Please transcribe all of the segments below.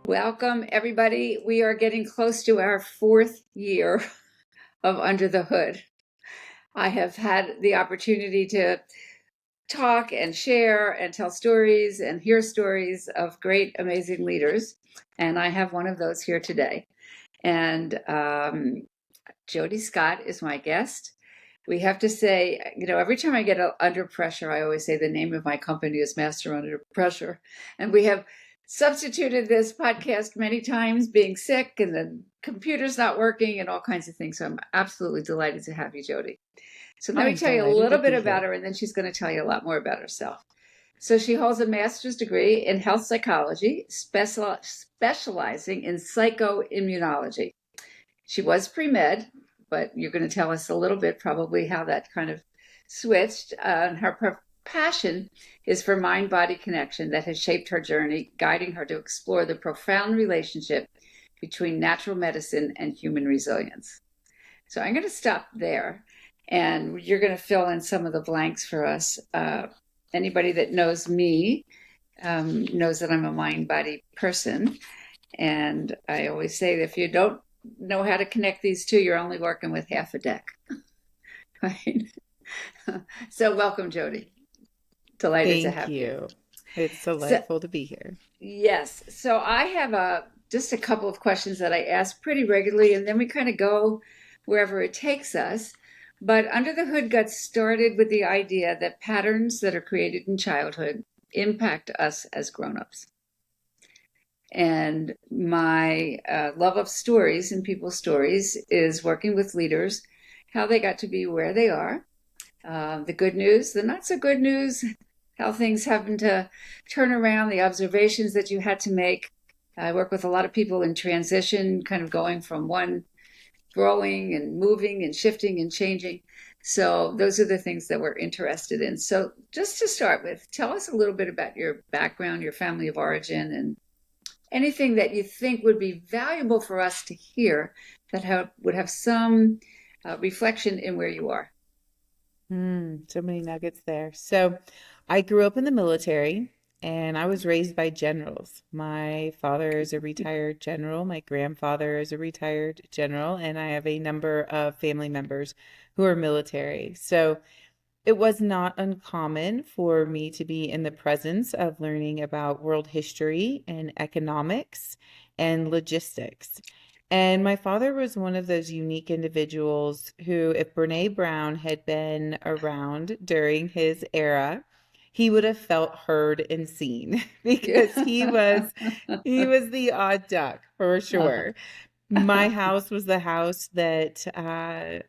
Welcome, everybody. We are getting close to our fourth year of Under the Hood. I have had the opportunity to talk and share and tell stories and hear stories of great, amazing leaders. And I have one of those here today. And Jodi Scott is my guest. We have to say, every time I get under pressure, I always say the name of my company is Master Under Pressure. And we have substituted this podcast many times, being sick and the computer's not working and all kinds of things. So I'm absolutely delighted to have you, Jodi. So let me I'm tell you a delighted to little bit be about here. her, and then she's going to tell you a lot more about herself. So she holds a master's degree in health psychology, specializing in psychoimmunology. She was pre-med, but you're going to tell us a little bit probably how that kind of switched. Her passion is for mind-body connection that has shaped her journey, guiding her to explore the profound relationship between natural medicine and human resilience. So I'm going to stop there, and you're going to fill in some of the blanks for us. Anybody that knows me knows that I'm a mind-body person, and I always say that if you don't know how to connect these two, you're only working with half a deck. Right? So welcome, Jodi. Delighted to Thank have you. you. It's So delightful to be here. yes, so I have just a couple of questions that I ask pretty regularly, and then we kind of go wherever it takes us. But Under the Hood got started with the idea that patterns that are created in childhood impact us as grown-ups. And my love of stories and people's stories is working with leaders, how they got to be where they are, the good news, the not so good news, how things happen to turn around, the observations that you had to make. I work with a lot of people in transition, kind of going from one growing and moving and shifting and changing. So those are the things that we're interested in. So just to start with, tell us a little bit about your background, your family of origin, and anything that you think would be valuable for us to hear that would have some reflection in where you are. So many nuggets there. So, I grew up in the military and I was raised by generals. My father is a retired general, my grandfather is a retired general, and I have a number of family members who are military. So, it was not uncommon for me to be in the presence of learning about world history and economics and logistics. And my father was one of those unique individuals who, if Brene Brown had been around during his era, he would have felt heard and seen because he was the odd duck for sure. My house was the house that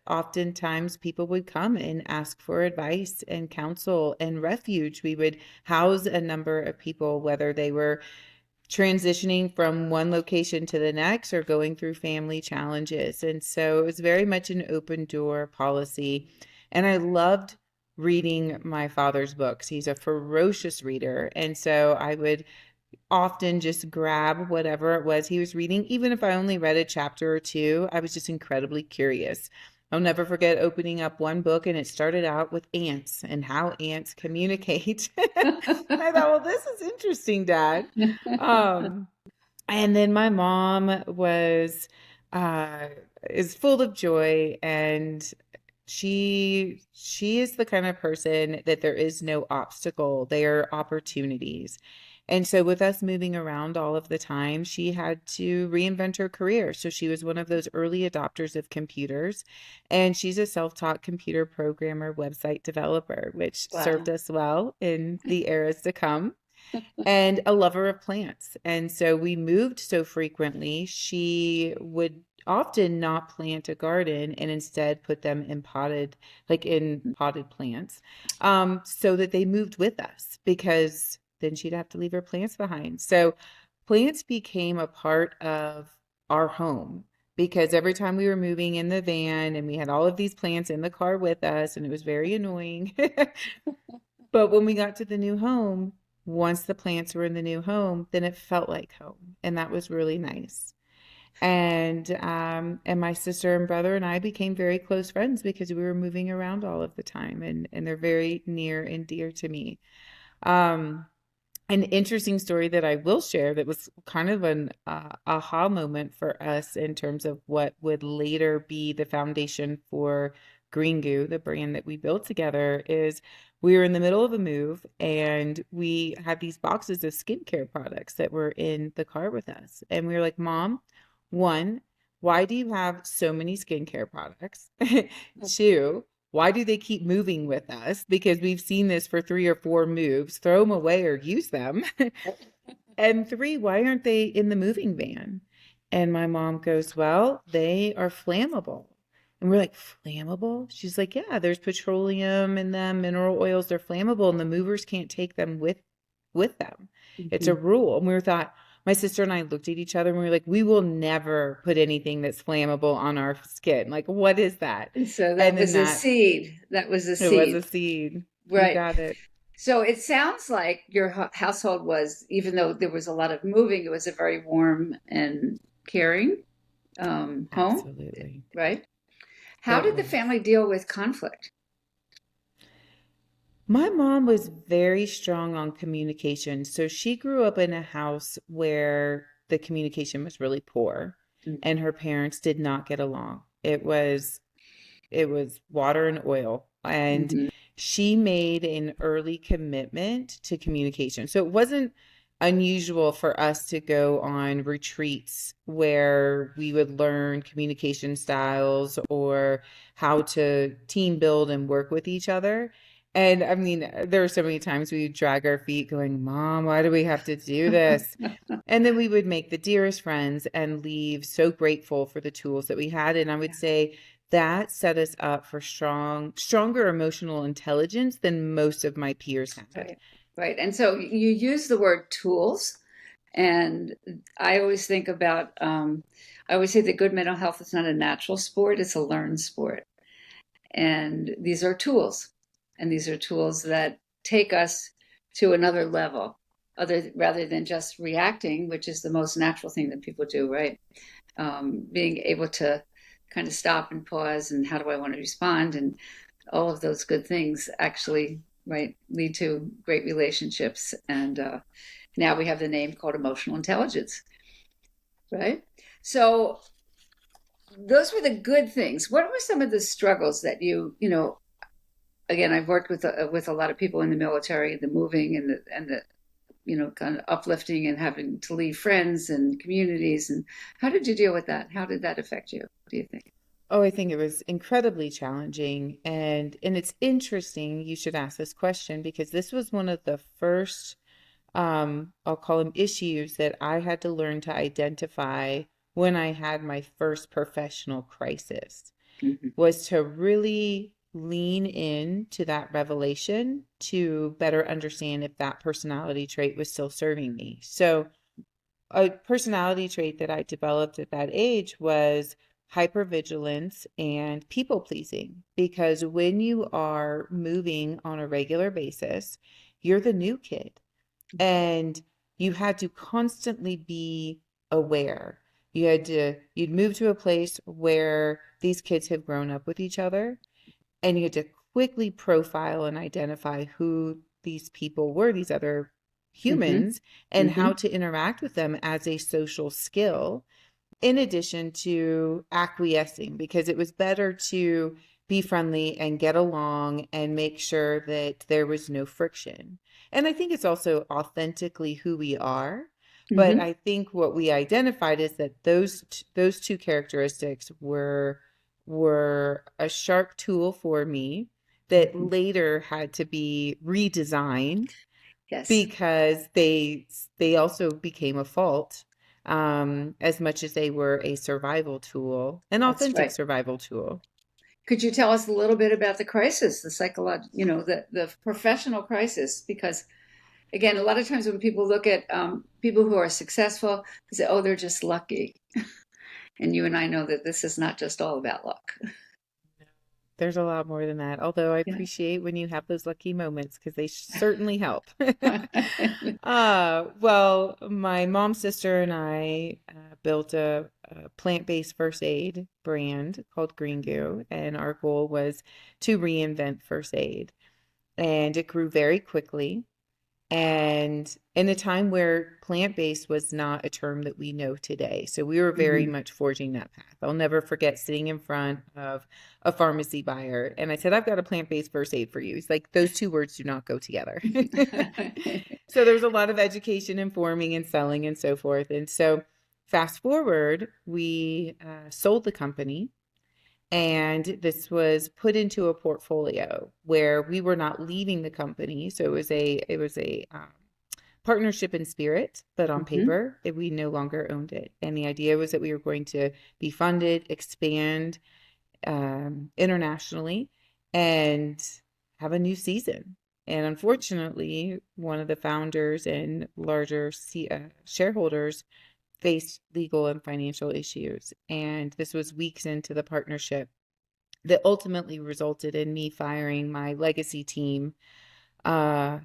oftentimes people would come and ask for advice and counsel and refuge. We would house a number of people, whether they were transitioning from one location to the next or going through family challenges. And so it was very much an open door policy. And I loved reading my father's books. He's a ferocious reader. And so I would often just grab whatever it was he was reading. Even if I only read a chapter or two, I was just incredibly curious. I'll never forget opening up one book and it started out with ants and how ants communicate. I thought, well, this is interesting, Dad. Um, and then my mom uh is full of joy, and she is the kind of person that there is no obstacle, they are opportunities. And so with us moving around all of the time, she had to reinvent her career. So she was one of those early adopters of computers, and she's a self-taught computer programmer, website developer, which served Wow. us well in the eras to come, and a lover of plants. And so we moved so frequently, she would often not plant a garden and instead put them in potted plants, so that they moved with us, because then she'd have to leave her plants behind. So plants became a part of our home, because every time we were moving in the van and we had all of these plants in the car with us, and it was very annoying. But when we got to the new home, once the plants were in the new home, then it felt like home. And that was really nice. And my sister and brother and I became very close friends because we were moving around all of the time, and they're very near and dear to me. Um, An interesting story that I will share that was kind of an aha moment for us in terms of what would later be the foundation for Green Goo, the brand that we built together, is we were in the middle of a move and we had these boxes of skincare products that were in the car with us. And we were like, Mom, one, why do you have so many skincare products? Two, why do they keep moving with us? Because we've seen this for three or four moves. Throw them away or use them. And three, why aren't they in the moving van? And my mom goes, well, they are flammable. And we're like, flammable? She's like, yeah, there's petroleum in them, mineral oils, they're flammable, and the movers can't take them with them. It's a Mhm. rule. And we thought, my sister and I looked at each other and we were like, we will never put anything that's flammable on our skin. Like, what is that? So that And then was a that seed. That was a it was seed. a seed. You Right. got it. So it sounds like your household was, even though there was a lot of moving, it was a very warm and caring home, Absolutely. right? How It did the was. family deal with conflict? My mom was very strong on communication. So she grew up in a house where the communication was really poor and her parents did not get along. It was water and oil. And Mm-hmm. she made an early commitment to communication. So it wasn't unusual for us to go on retreats where we would learn communication styles or how to team build and work with each other. And I mean, there were so many times we would drag our feet going, Mom, why do we have to do this? And then we would make the dearest friends and leave so grateful for the tools that we had. And I would say that set us up for stronger emotional intelligence than most of my peers had. Right, right. And so you use the word tools, and I always think about, I always say that good mental health is not a natural sport, it's a learned sport. And these are tools, and these are tools that take us to another level, rather than just reacting, which is the most natural thing that people do, right? Being able to kind of stop and pause, and how do I want to respond, and all of those good things actually, right, lead to great relationships. And now we have the name called emotional intelligence, right? So those were the good things. What were some of the struggles that you, again, I've worked with a lot of people in the military, the moving and the kind of uplifting and having to leave friends and communities. And how did you deal with that? How did that affect you, do you think? Oh, I think it was incredibly challenging. And it's interesting you should ask this question because this was one of the first I'll call them issues that I had to learn to identify when I had my first professional crisis, Mm-hmm. was to really lean in to that revelation to better understand if that personality trait was still serving me. So a personality trait that I developed at that age was hypervigilance and people pleasing. Because when you are moving on a regular basis, you're the new kid and you had to constantly be aware. You'd move to a place where these kids have grown up with each other, and you had to quickly profile and identify who these people were, these other Mm-hmm. humans, and Mm-hmm. how to interact with them as a social skill in addition to acquiescing, because it was better to be friendly and get along and make sure that there was no friction. And I think it's also authentically who we are. But Mm-hmm. I think what we identified is that those two characteristics were a sharp tool for me that Mm-hmm. later had to be redesigned Yes, because they also became a fault as much as they were a survival tool, an that's authentic right. survival tool. Could you tell us a little bit about the crisis, the psychological, the professional crisis? Because again, a lot of times when people look at people who are successful, they say, "Oh, they're just lucky." And you and I know that this is not just all about luck. There's a lot more than that, although I Yeah. appreciate when you have those lucky moments because they certainly help. Well, my mom, sister, and I built a plant-based first aid brand called Green Goo, and our goal was to reinvent first aid. And it grew very quickly. and in a time where plant-based was not a term that we know today. So we were very Hmm. much forging that path. I'll never forget sitting in front of a pharmacy buyer and I said, I've got a plant-based first aid for you. He's like, those two words do not go together. So there was a lot of education, informing and selling and so forth. And so fast forward, we sold the company, and this was put into a portfolio where we were not leaving the company. So it was a partnership in spirit, but on Hmm. paper, we no longer owned it. And the idea was that we were going to be funded, expand internationally, and have a new season. And unfortunately, one of the founders and larger shareholders faced legal and financial issues. And this was weeks into the partnership that ultimately resulted in me firing my legacy team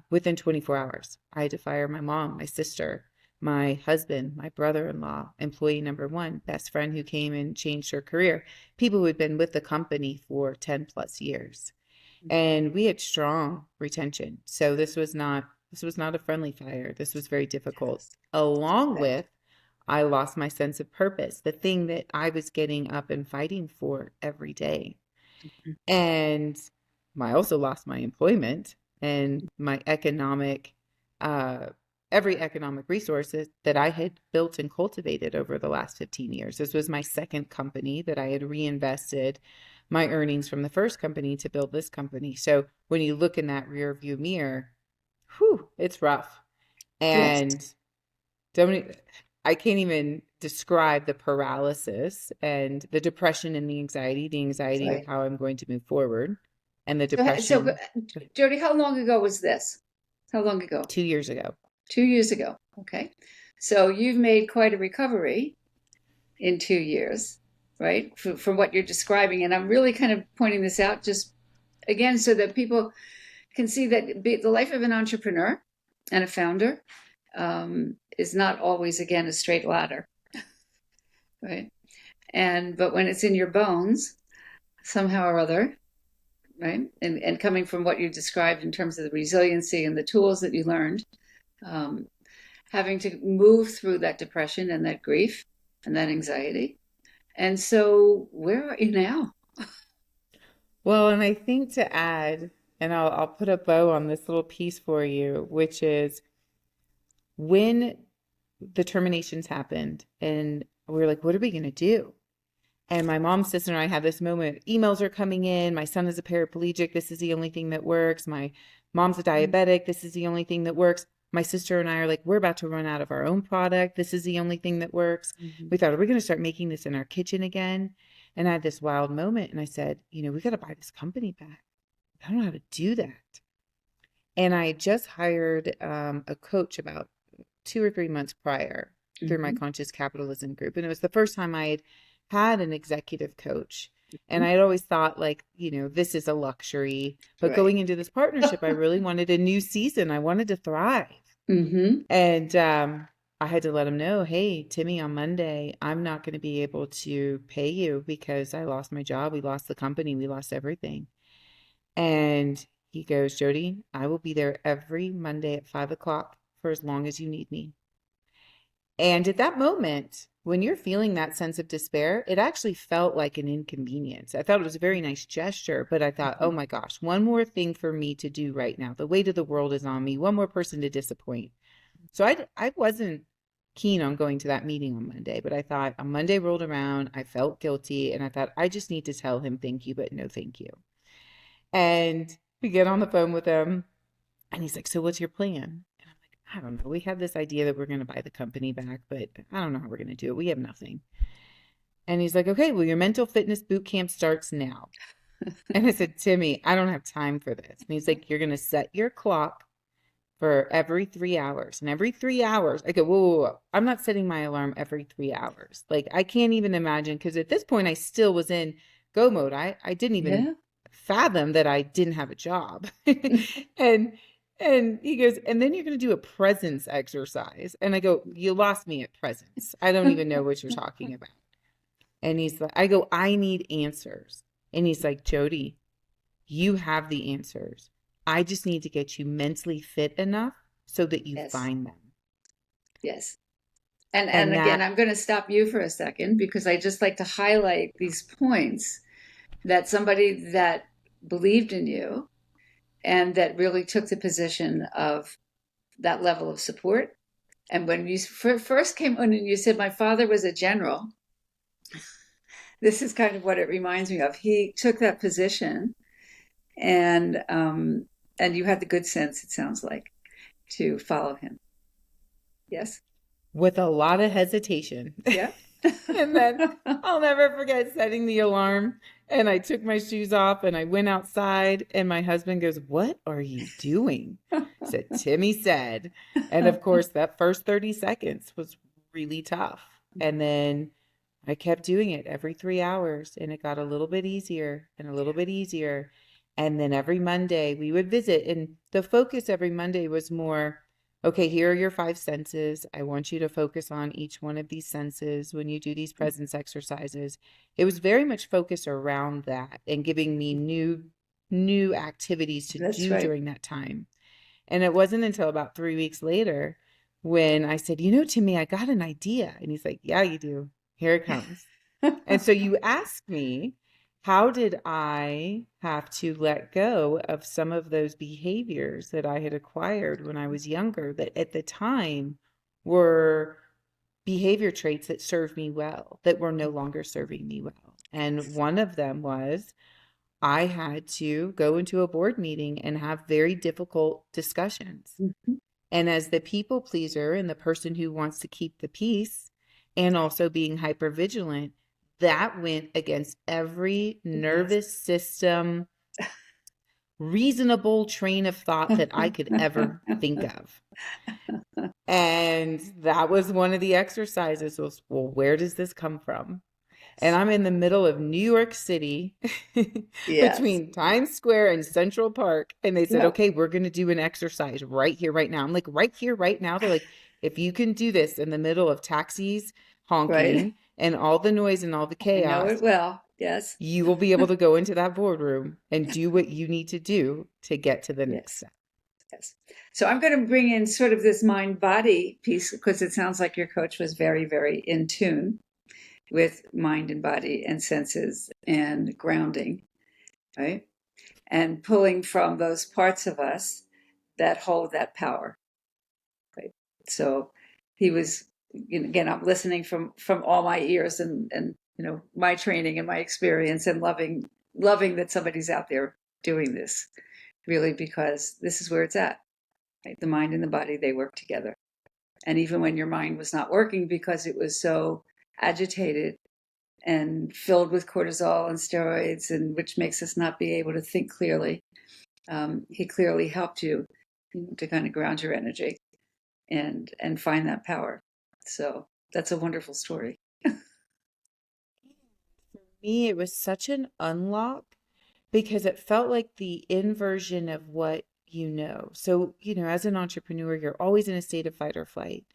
within 24 hours. I had to fire my mom, my sister, my husband, my brother-in-law, employee number one, best friend who came and changed her career, people who had been with the company for 10 plus years. And we had strong retention. So this was not a friendly fire. This was very difficult. Along Right. with I lost my sense of purpose, the thing that I was getting up and fighting for every day. And I also lost my employment and my uh, every economic resource that I had built and cultivated over the last 15 years. This was my second company that I had reinvested my earnings from the first company to build this company. So when you look in that rear view mirror, whew, it's rough. Yes. And don't e- I can't even describe the paralysis and the depression and the anxiety of Right. how I'm going to move forward, and the So, depression Jody, how long ago was this? How long ago? 2 years ago. 2 years ago. Okay. So you've made quite a recovery in 2 years, right? From what you're describing. And I'm really kind of pointing this out just again so that people can see that the life of an entrepreneur and a founder is not always, again, a straight ladder, right? But when it's in your bones, somehow or other, right? And coming from what you described in terms of the resiliency and the tools that you learned, um, having to move through that depression and that grief and that anxiety. And so, where are you now? Well, and I think to add, and I'll put a bow on this little piece for you, which is when the terminations happened, and we were like, what are we going to do? And my mom, sister, and I had this moment. Emails are coming in. My son is a paraplegic. This is the only thing that works. My mom's a diabetic. This is the only thing that works. My sister and I are like, we're about to run out of our own product. This is the only thing that works. Mm-hmm. We thought, are we going to start making this in our kitchen again? And I had this wild moment. And I said, we got to buy this company back. I don't know how to do that. And I had just hired a coach about 2 or 3 months prior through my Mm-hmm. conscious capitalism group. And it was the first time I had an executive coach. And Mm-hmm. I had always thought, like, this is a luxury. But Right. going into this partnership, I really wanted a new season. I wanted to thrive. Mm-hmm. And I had to let him know, hey, Timmy, on Monday, I'm not going to be able to pay you because I lost my job. We lost the company. We lost everything. And he goes, Jodi, I will be there every Monday at 5 o'clock for as long as you need me. And at that moment, when you're feeling that sense of despair, it actually felt like an inconvenience. I thought it was a very nice gesture, but I thought, oh my gosh, one more thing for me to do right now. The weight of the world is on me, one more person to disappoint. So I wasn't keen on going to that meeting on Monday, but I thought on Monday rolled around, I felt guilty, and I thought, I just need to tell him thank you, but no thank you. And we get on the phone with him, and he's like, so what's your plan? And I'm like, I don't know. We have this idea that we're going to buy the company back, but I don't know how we're going to do it. We have nothing. And he's like, okay, well, your mental fitness boot camp starts now. And I said, Timmy, I don't have time for this. And he's like, you're going to set your clock for every 3 hours. And every 3 hours, I go, whoa, whoa, whoa. I'm not setting my alarm every 3 hours. Like, I can't even imagine, because at this point, I still was in go mode. I didn't even Yeah. fathom that I didn't have a job. and and he goes, and then you're going to do a presence exercise. And I go, you lost me at presence. I don't even know what you're talking about. And he's like, I go, I need answers. And he's like, Jodi, you have the answers. I just need to get you mentally fit enough so that you Yes. find them. Yes. And And again, that I'm going to stop you for a second because I just like to highlight these points that somebody that believed in you and that really took the position of that level of support. And when you first came on and you said, my father was a general, this is kind of what it reminds me of. He took that position and you had the good sense, it sounds like, to follow him. Yes? with a lot of hesitation. Yeah. And then I'll never forget setting the alarm. And I took my shoes off and I went outside. And my husband goes, "What are you doing?" I said, "Timmy said." And of course, that first 30 seconds was really tough. And then I kept doing it every 3 hours. And it got a little bit easier and a little bit easier. And then every Monday we would visit. And the focus every Monday was more, okay, here are your five senses. I want you to focus on each one of these senses when you do these presence exercises. It was very much focused around that and giving me new activities to That's do right. during that time. And it wasn't until about 3 weeks later when I said, Timmy, I got an idea. And he's like, yeah, you do. Here it comes. And so you asked me, how did I have to let go of some of those behaviors that I had acquired when I was younger that at the time were behavior traits that served me well, that were no longer serving me well? And one of them was I had to go into a board meeting and have very difficult discussions. Mhm. And as the people pleaser and the person who wants to keep the peace and also being hyper vigilant, that went against every Yes. nervous system, reasonable train of thought that I could ever think of. And that was one of the exercises was, well, where does this come from? And I'm in the middle of New York City Yes. between Times Square and Central Park. And they said, Yeah. okay, we're going to do an exercise right here, right now. I'm like, right here, right now. They're like, if you can do this in the middle of taxis Right. honking and all the noise and all the I know it chaos, well. Yes. you will be able to go into that boardroom and do what you need to do to get to the next Yes. step. Yes. So I'm going to bring in sort of this mind body piece because it sounds like your coach was very, very in tune with mind and body and senses and grounding, right? And pulling from those parts of us that hold that power, right? So he was, again, I'm listening from all my ears and my training and my experience and loving that somebody's out there doing this really because this is where it's at, right? The mind and the body, they work together. And even when your mind was not working because it was so agitated and filled with cortisol and steroids, and which makes us not be able to think clearly, he clearly helped you, to kind of ground your energy and find that power. So that's a wonderful story. For me, it was such an unlock because it felt like the inversion of what you know. So, as an entrepreneur, you're always in a state of fight or flight.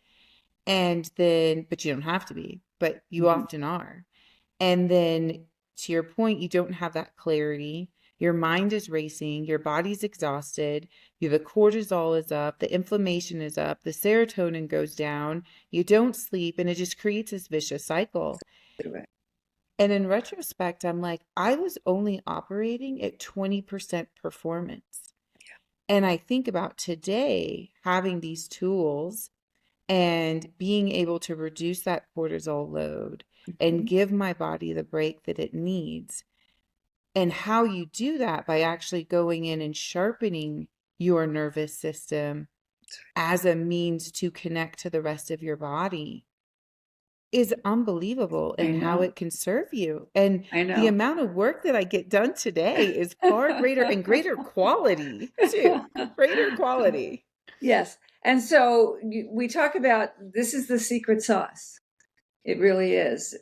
And then, but you don't have to be, but you Mm-hmm. often are. And then to your point, you don't have that clarity. Your mind is racing, your body's exhausted, the cortisol is up, the inflammation is up, the serotonin goes down, you don't sleep, and it just creates this vicious cycle. And in retrospect, I'm like, I was only operating at 20% performance. And I think about today having these tools and being able to reduce that cortisol load and Mm-hmm. give my body the break that it needs. And how you do that by actually going in and sharpening your nervous system as a means to connect to the rest of your body is unbelievable I in how know. it can serve you. And I the know. amount of work that I get done today is far greater and greater quality too. Greater quality. Yes. And so we talk about this is the secret sauce. It really is.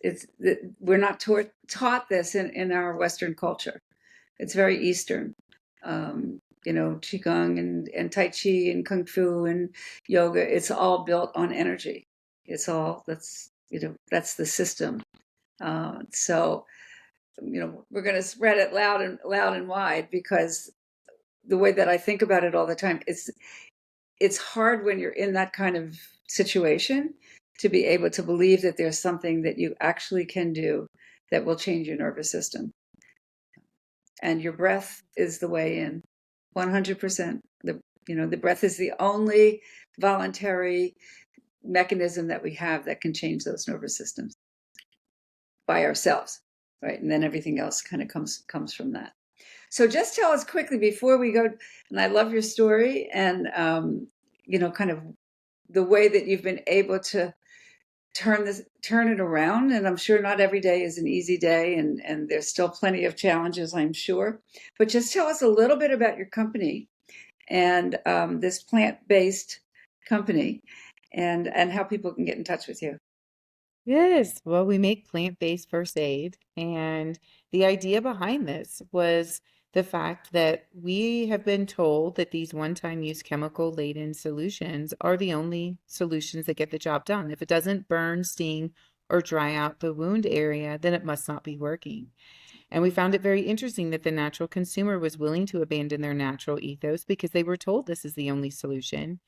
We're not taught this in our Western culture. It's very Eastern. Qigong and Tai Chi and Kung Fu and yoga, it's all built on energy. That's the system. So, we're going to spread it loud and wide because the way that I think about it all the time is it's hard when you're in that kind of situation to be able to believe that there's something that you actually can do that will change your nervous system. And your breath is the way in. 100%. The breath is the only voluntary mechanism that we have that can change those nervous systems by ourselves, right? And then everything else kind of comes from that. So just tell us quickly before we go, and I love your story, and kind of the way that you've been able to turn it around. And I'm sure not every day is an easy day, and there's still plenty of challenges, I'm sure. But just tell us a little bit about your company and this plant-based company, and how people can get in touch with you. Yes, well, we make plant-based first aid, and the idea behind this was the fact that we have been told that these one-time use chemical-laden solutions are the only solutions that get the job done. If it doesn't burn, sting, or dry out the wound area, then it must not be working. And we found it very interesting that the natural consumer was willing to abandon their natural ethos because they were told this is the only solution.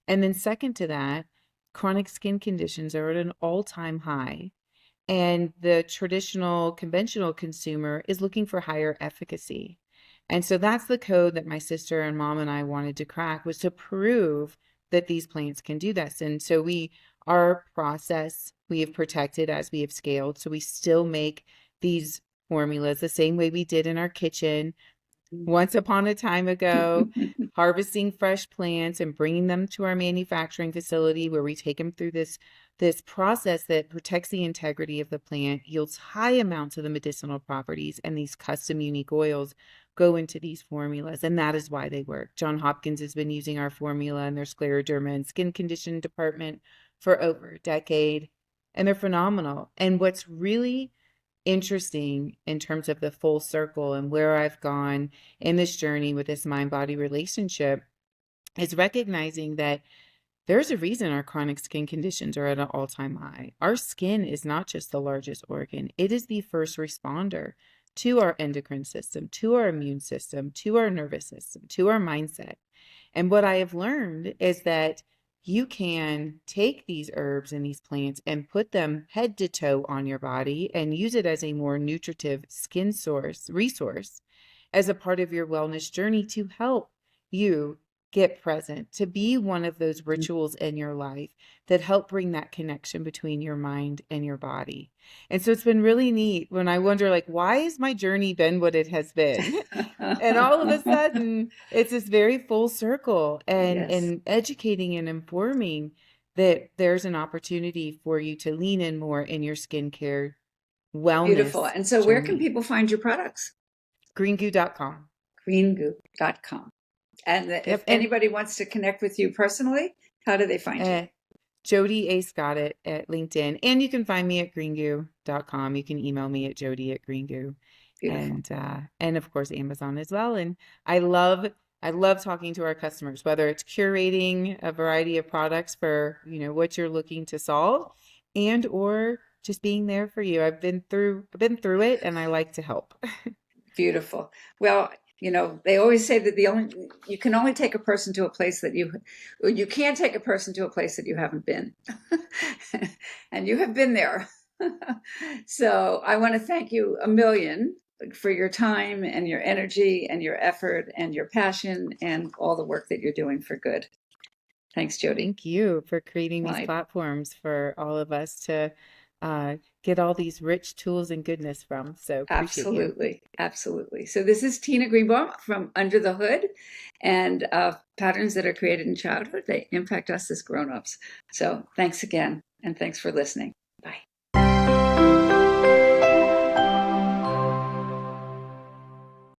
And then, second to that, chronic skin conditions are at an all-time high. And the traditional, conventional consumer is looking for higher efficacy. And so that's the code that my sister and mom and I wanted to crack, was to prove that these plants can do this. And so our process, we have protected as we have scaled. So we still make these formulas the same way we did in our kitchen once upon a time ago, harvesting fresh plants and bringing them to our manufacturing facility where we take them through this process that protects the integrity of the plant, yields high amounts of the medicinal properties, and these custom unique oils go into these formulas, and that is why they work. John Hopkins has been using our formula in their scleroderma and skin condition department for over a decade, and they're phenomenal. And what's really interesting in terms of the full circle and where I've gone in this journey with this mind-body relationship is recognizing that there's a reason our chronic skin conditions are at an all-time high. Our skin is not just the largest organ, it is the first responder to our endocrine system, to our immune system, to our nervous system, to our mindset. And what I have learned is that you can take these herbs and these plants and put them head to toe on your body and use it as a more nutritive skin resource as a part of your wellness journey to help you get present, to be one of those rituals in your life that help bring that connection between your mind and your body. And so it's been really neat when I wonder, like, why has my journey been what it has been? And all of a sudden, it's this very full circle, and Yes. educating and informing that there's an opportunity for you to lean in more in your skincare Beautiful. wellness And so where can journey. people find your products? Greengoo.com. Greengoop.com. And if Yep. And anybody wants to connect with you personally, how do they find you? uh, Jodi A. Scott at LinkedIn. And you can find me at greengoo.com. You can email me at jodi@greengoo. Beautiful. And of course Amazon as well. And I love talking to our customers, whether it's curating a variety of products for, what you're looking to solve, and or just being there for you. I've been through it, and I like to help. Beautiful. Well, they always say that you can only take a person to a place that you can't take a person to a place that you haven't been. And you have been there. So I want to thank you a million for your time and your energy and your effort and your passion and all the work that you're doing for good. Thanks, Jodi. Thank you for creating these Right. platforms for all of us to get all these rich tools and goodness from. So appreciate you. Absolutely. Absolutely. So this is Tina Greenbaum from Under the Hood, and patterns that are created in childhood, they impact us as grown-ups. So thanks again, and thanks for listening. Bye.